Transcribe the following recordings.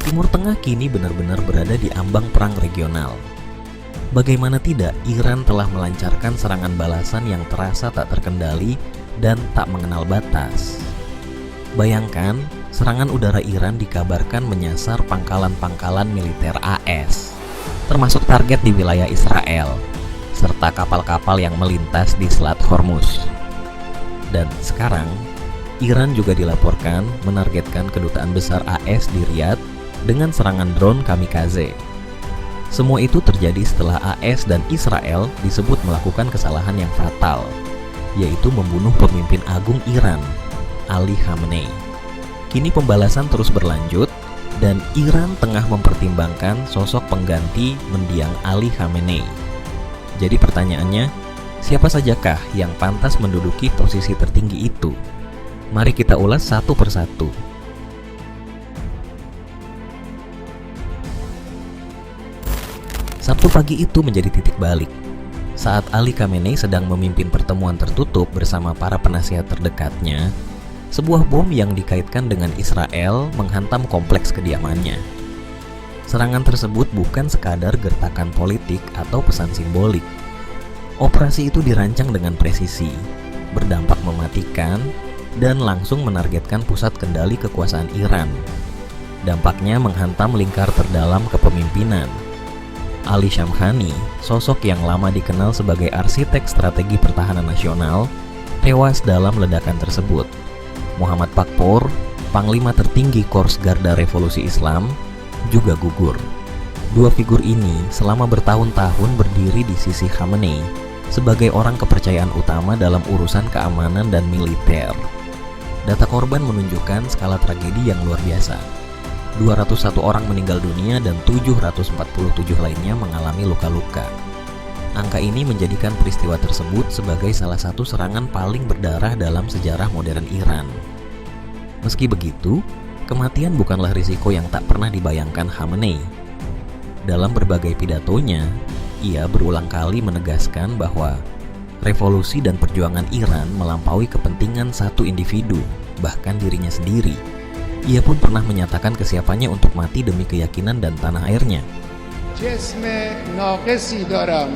Timur Tengah kini benar-benar berada di ambang perang regional. Bagaimana tidak, Iran telah melancarkan serangan balasan yang terasa tak terkendali dan tak mengenal batas. Bayangkan, serangan udara Iran dikabarkan menyasar pangkalan-pangkalan militer AS, termasuk target di wilayah Israel, serta kapal-kapal yang melintas di Selat Hormuz. Dan sekarang, Iran juga dilaporkan menargetkan kedutaan besar AS di Riyadh dengan serangan drone kamikaze. Semua itu terjadi setelah AS dan Israel disebut melakukan kesalahan yang fatal, yaitu membunuh pemimpin agung Iran, Ali Khamenei. Kini pembalasan terus berlanjut dan Iran tengah mempertimbangkan sosok pengganti mendiang Ali Khamenei. Jadi pertanyaannya, siapa sajakah yang pantas menduduki posisi tertinggi itu? Mari kita ulas satu persatu. Sabtu pagi itu menjadi titik balik. Saat Ali Khamenei sedang memimpin pertemuan tertutup bersama para penasihat terdekatnya, sebuah bom yang dikaitkan dengan Israel menghantam kompleks kediamannya. Serangan tersebut bukan sekadar gertakan politik atau pesan simbolik. Operasi itu dirancang dengan presisi, berdampak mematikan, dan langsung menargetkan pusat kendali kekuasaan Iran. Dampaknya menghantam lingkar terdalam kepemimpinan. Ali Shamkhani, sosok yang lama dikenal sebagai arsitek strategi pertahanan nasional, tewas dalam ledakan tersebut. Muhammad Pakpor, panglima tertinggi Korps Garda Revolusi Islam, juga gugur. Dua figur ini selama bertahun-tahun berdiri di sisi Khamenei sebagai orang kepercayaan utama dalam urusan keamanan dan militer. Data korban menunjukkan skala tragedi yang luar biasa. 201 orang meninggal dunia dan 747 lainnya mengalami luka-luka. Angka ini menjadikan peristiwa tersebut sebagai salah satu serangan paling berdarah dalam sejarah modern Iran. Meski begitu, kematian bukanlah risiko yang tak pernah dibayangkan Khamenei. Dalam berbagai pidatonya, ia berulang kali menegaskan bahwa revolusi dan perjuangan Iran melampaui kepentingan satu individu, bahkan dirinya sendiri. Ia pun pernah menyatakan kesiapannya untuk mati demi keyakinan dan tanah airnya. جسم ناقصی دارم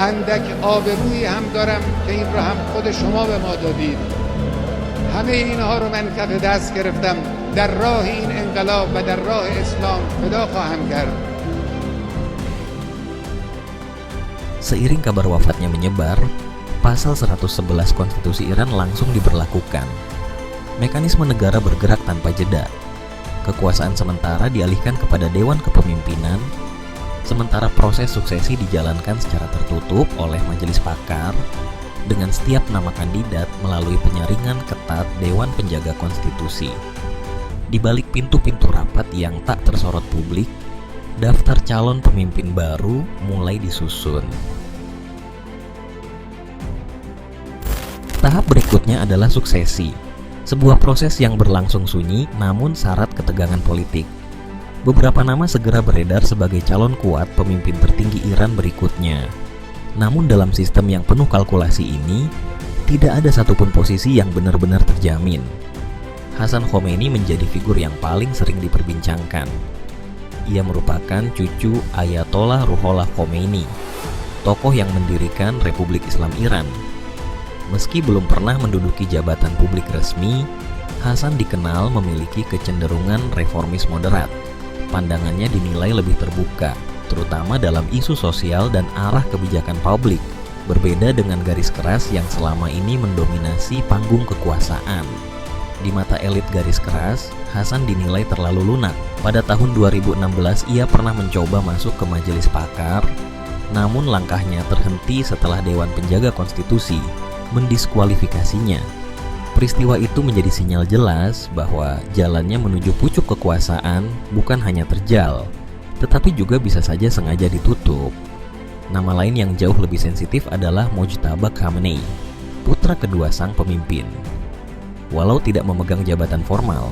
اندک آبرویی هم دارم که این رو هم خود شما به ما دادید همه اینها رو من کف دست گرفتم در راه این انقلاب و در راه اسلام فدا خواهم کرد. Seiring kabar wafatnya menyebar, Pasal 111 Konstitusi Iran langsung diberlakukan. Mekanisme negara bergerak tanpa jeda. Kekuasaan sementara dialihkan kepada Dewan Kepemimpinan, sementara proses suksesi dijalankan secara tertutup oleh Majelis Pakar dengan setiap nama kandidat melalui penyaringan ketat Dewan Penjaga Konstitusi. Di balik pintu-pintu rapat yang tak tersorot publik, daftar calon pemimpin baru mulai disusun. Tahap berikutnya adalah suksesi, sebuah proses yang berlangsung sunyi namun syarat ketegangan politik. Beberapa nama segera beredar sebagai calon kuat pemimpin tertinggi Iran berikutnya. Namun dalam sistem yang penuh kalkulasi ini, tidak ada satupun posisi yang benar-benar terjamin. Hasan Khomeini menjadi figur yang paling sering diperbincangkan. Ia merupakan cucu Ayatollah Ruhollah Khomeini, tokoh yang mendirikan Republik Islam Iran. Meski belum pernah menduduki jabatan publik resmi, Hasan dikenal memiliki kecenderungan reformis moderat. Pandangannya dinilai lebih terbuka, terutama dalam isu sosial dan arah kebijakan publik, berbeda dengan garis keras yang selama ini mendominasi panggung kekuasaan. Di mata elit garis keras, Hasan dinilai terlalu lunak. Pada tahun 2016 ia pernah mencoba masuk ke Majelis Pakar, namun langkahnya terhenti setelah Dewan Penjaga Konstitusi mendiskualifikasinya. Peristiwa itu menjadi sinyal jelas bahwa jalannya menuju pucuk kekuasaan bukan hanya terjal, tetapi juga bisa saja sengaja ditutup. Nama lain yang jauh lebih sensitif adalah Mojtaba Khamenei, putra kedua sang pemimpin. Walau tidak memegang jabatan formal,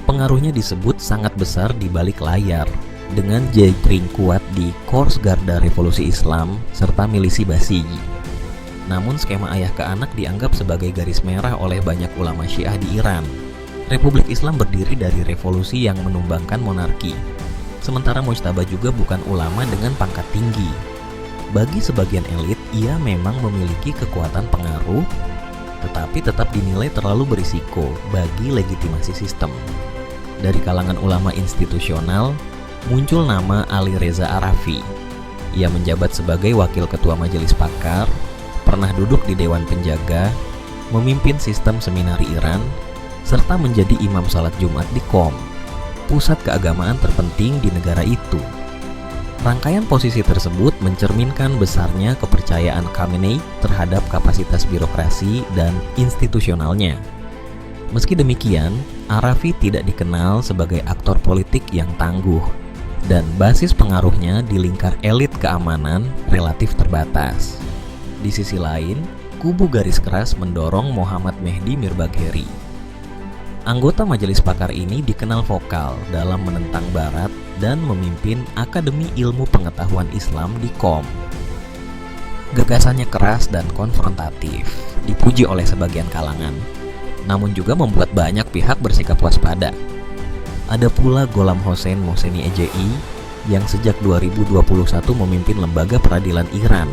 pengaruhnya disebut sangat besar di balik layar, dengan jaring kuat di Korps Garda Revolusi Islam serta milisi Basij. Namun skema ayah ke anak dianggap sebagai garis merah oleh banyak ulama Syiah di Iran. Republik Islam berdiri dari revolusi yang menumbangkan monarki. Sementara Mujtaba juga bukan ulama dengan pangkat tinggi. Bagi sebagian elit, ia memang memiliki kekuatan pengaruh, tetapi tetap dinilai terlalu berisiko bagi legitimasi sistem. Dari kalangan ulama institusional, muncul nama Ali Reza Arafi. Ia menjabat sebagai wakil ketua majelis pakar, pernah duduk di Dewan Penjaga, memimpin sistem seminari Iran, serta menjadi imam salat Jumat di Qom, pusat keagamaan terpenting di negara itu. Rangkaian posisi tersebut mencerminkan besarnya kepercayaan Khamenei terhadap kapasitas birokrasi dan institusionalnya. Meski demikian, Arafi tidak dikenal sebagai aktor politik yang tangguh, dan basis pengaruhnya di lingkar elit keamanan relatif terbatas. Di sisi lain, kubu garis keras mendorong Mohammad Mehdi Mirbagheri. Anggota majelis pakar ini dikenal vokal dalam menentang Barat dan memimpin Akademi Ilmu Pengetahuan Islam di Qom. Gagasannya keras dan konfrontatif, dipuji oleh sebagian kalangan, namun juga membuat banyak pihak bersikap waspada. Ada pula Gholam Hossein Mohseni EJI yang sejak 2021 memimpin lembaga peradilan Iran.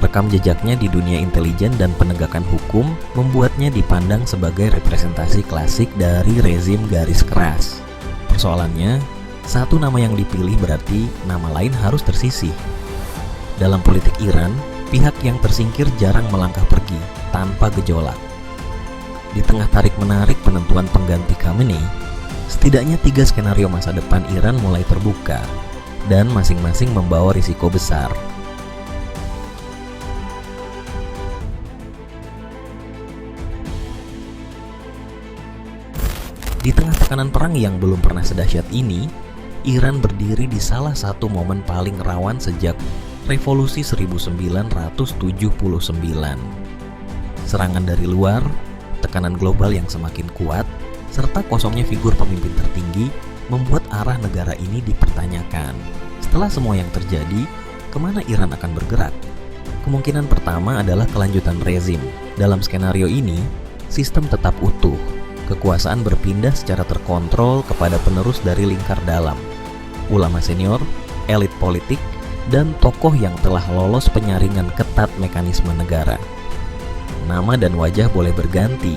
Rekam jejaknya di dunia intelijen dan penegakan hukum membuatnya dipandang sebagai representasi klasik dari rezim garis keras. Persoalannya, satu nama yang dipilih berarti nama lain harus tersisih. Dalam politik Iran, pihak yang tersingkir jarang melangkah pergi tanpa gejolak. Di tengah tarik-menarik penentuan pengganti Khamenei, setidaknya 3 skenario masa depan Iran mulai terbuka, dan masing-masing membawa risiko besar. Di tengah tekanan perang yang belum pernah sedahsyat ini, Iran berdiri di salah satu momen paling rawan sejak Revolusi 1979. Serangan dari luar, tekanan global yang semakin kuat, serta kosongnya figur pemimpin tertinggi membuat arah negara ini dipertanyakan. Setelah semua yang terjadi, kemana Iran akan bergerak? Kemungkinan pertama adalah kelanjutan rezim. Dalam skenario ini, sistem tetap utuh. Kekuasaan berpindah secara terkontrol kepada penerus dari lingkar dalam, ulama senior, elit politik, dan tokoh yang telah lolos penyaringan ketat mekanisme negara. Nama dan wajah boleh berganti,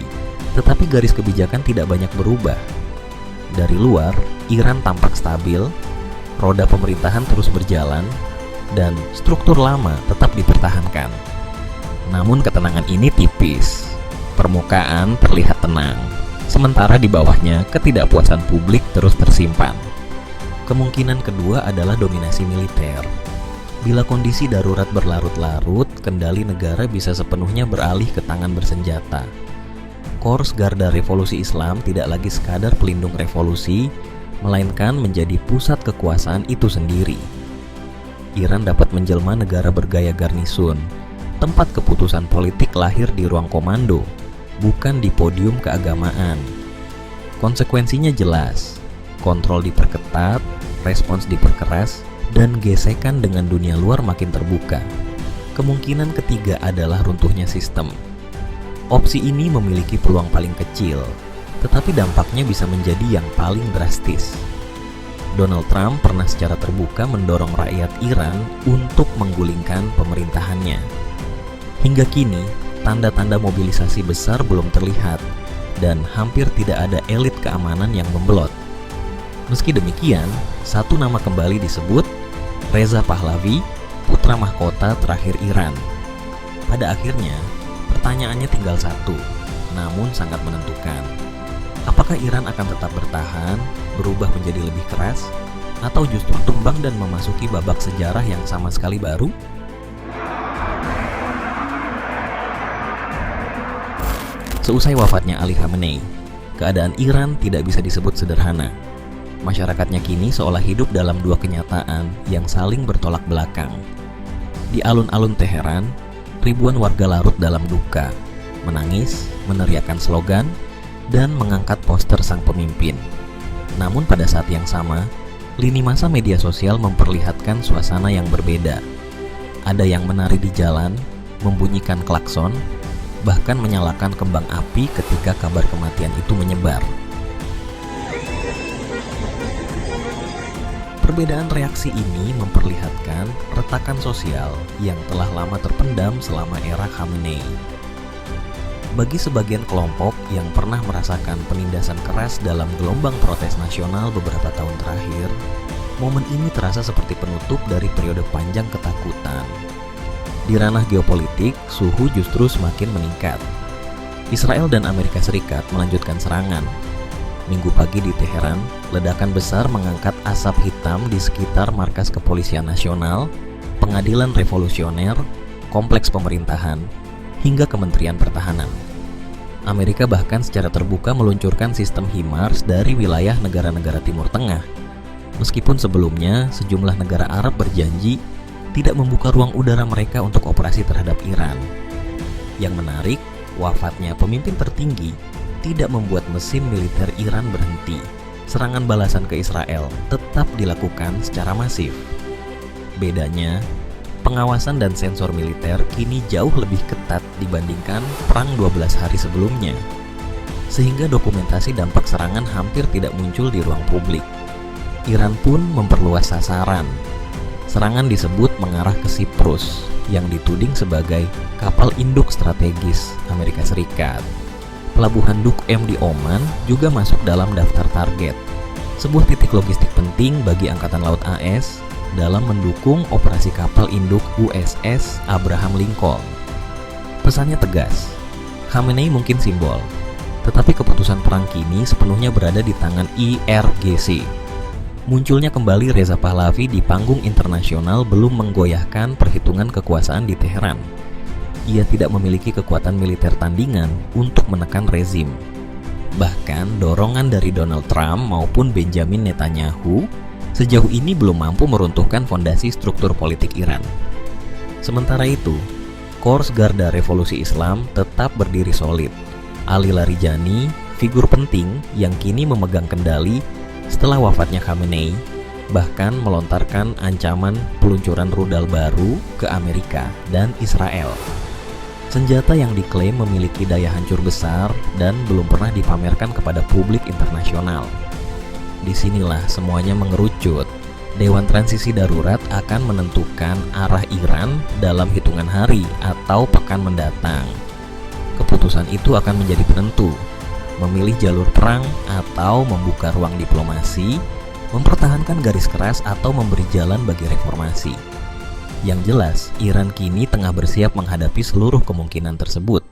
tetapi garis kebijakan tidak banyak berubah. Dari luar, Iran tampak stabil, roda pemerintahan terus berjalan, dan struktur lama tetap dipertahankan. Namun ketenangan ini tipis. Permukaan terlihat tenang, sementara di bawahnya ketidakpuasan publik terus tersimpan. Kemungkinan kedua adalah dominasi militer. Bila kondisi darurat berlarut-larut, kendali negara bisa sepenuhnya beralih ke tangan bersenjata. Korps Garda Revolusi Islam tidak lagi sekadar pelindung revolusi, melainkan menjadi pusat kekuasaan itu sendiri. Iran dapat menjelma negara bergaya garnisun, tempat keputusan politik lahir di ruang komando, bukan di podium keagamaan. Konsekuensinya jelas, kontrol diperketat, respons diperkeras, dan gesekan dengan dunia luar makin terbuka. Kemungkinan ketiga adalah runtuhnya sistem. Opsi ini memiliki peluang paling kecil, tetapi dampaknya bisa menjadi yang paling drastis. Donald Trump pernah secara terbuka mendorong rakyat Iran untuk menggulingkan pemerintahannya. Hingga kini, tanda-tanda mobilisasi besar belum terlihat, dan hampir tidak ada elit keamanan yang membelot. Meski demikian, satu nama kembali disebut, Reza Pahlavi, putra mahkota terakhir Iran. Pada akhirnya, pertanyaannya tinggal satu, namun sangat menentukan. Apakah Iran akan tetap bertahan, berubah menjadi lebih keras, atau justru tumbang dan memasuki babak sejarah yang sama sekali baru? Seusai wafatnya Ali Khamenei, keadaan Iran tidak bisa disebut sederhana. Masyarakatnya kini seolah hidup dalam dua kenyataan yang saling bertolak belakang. Di alun-alun Teheran, ribuan warga larut dalam duka, menangis, meneriakkan slogan, dan mengangkat poster sang pemimpin. Namun pada saat yang sama, lini masa media sosial memperlihatkan suasana yang berbeda. Ada yang menari di jalan, membunyikan klakson, bahkan menyalakan kembang api ketika kabar kematian itu menyebar. Perbedaan reaksi ini memperlihatkan retakan sosial yang telah lama terpendam selama era Khamenei. Bagi sebagian kelompok yang pernah merasakan penindasan keras dalam gelombang protes nasional beberapa tahun terakhir, momen ini terasa seperti penutup dari periode panjang ketakutan. Di ranah geopolitik, suhu justru semakin meningkat. Israel dan Amerika Serikat melanjutkan serangan. Minggu pagi di Teheran, ledakan besar mengangkat asap hitam di sekitar markas kepolisian nasional, pengadilan revolusioner, kompleks pemerintahan, hingga Kementerian Pertahanan. Amerika bahkan secara terbuka meluncurkan sistem HIMARS dari wilayah negara-negara Timur Tengah. Meskipun sebelumnya sejumlah negara Arab berjanji tidak membuka ruang udara mereka untuk operasi terhadap Iran. Yang menarik, wafatnya pemimpin tertinggi tidak membuat mesin militer Iran berhenti. Serangan balasan ke Israel tetap dilakukan secara masif. Bedanya, pengawasan dan sensor militer kini jauh lebih ketat dibandingkan perang 12 hari sebelumnya, sehingga dokumentasi dampak serangan hampir tidak muncul di ruang publik. Iran pun memperluas sasaran. Serangan disebut mengarah ke Siprus, yang dituding sebagai kapal induk strategis Amerika Serikat. Pelabuhan Duk-Em di Oman juga masuk dalam daftar target, sebuah titik logistik penting bagi Angkatan Laut AS dalam mendukung operasi kapal induk USS Abraham Lincoln. Pesannya tegas, Khamenei mungkin simbol, tetapi keputusan perang kini sepenuhnya berada di tangan IRGC. Munculnya kembali Reza Pahlavi di panggung internasional belum menggoyahkan perhitungan kekuasaan di Teheran. Ia tidak memiliki kekuatan militer tandingan untuk menekan rezim. Bahkan dorongan dari Donald Trump maupun Benjamin Netanyahu sejauh ini belum mampu meruntuhkan fondasi struktur politik Iran. Sementara itu, Korps Garda Revolusi Islam tetap berdiri solid. Ali Larijani, figur penting yang kini memegang kendali setelah wafatnya Khamenei, bahkan melontarkan ancaman peluncuran rudal baru ke Amerika dan Israel. Senjata yang diklaim memiliki daya hancur besar dan belum pernah dipamerkan kepada publik internasional. Disinilah semuanya mengerucut. Dewan Transisi Darurat akan menentukan arah Iran dalam hitungan hari atau pekan mendatang. Keputusan itu akan menjadi penentu, memilih jalur perang atau membuka ruang diplomasi, mempertahankan garis keras atau memberi jalan bagi reformasi. Yang jelas, Iran kini tengah bersiap menghadapi seluruh kemungkinan tersebut.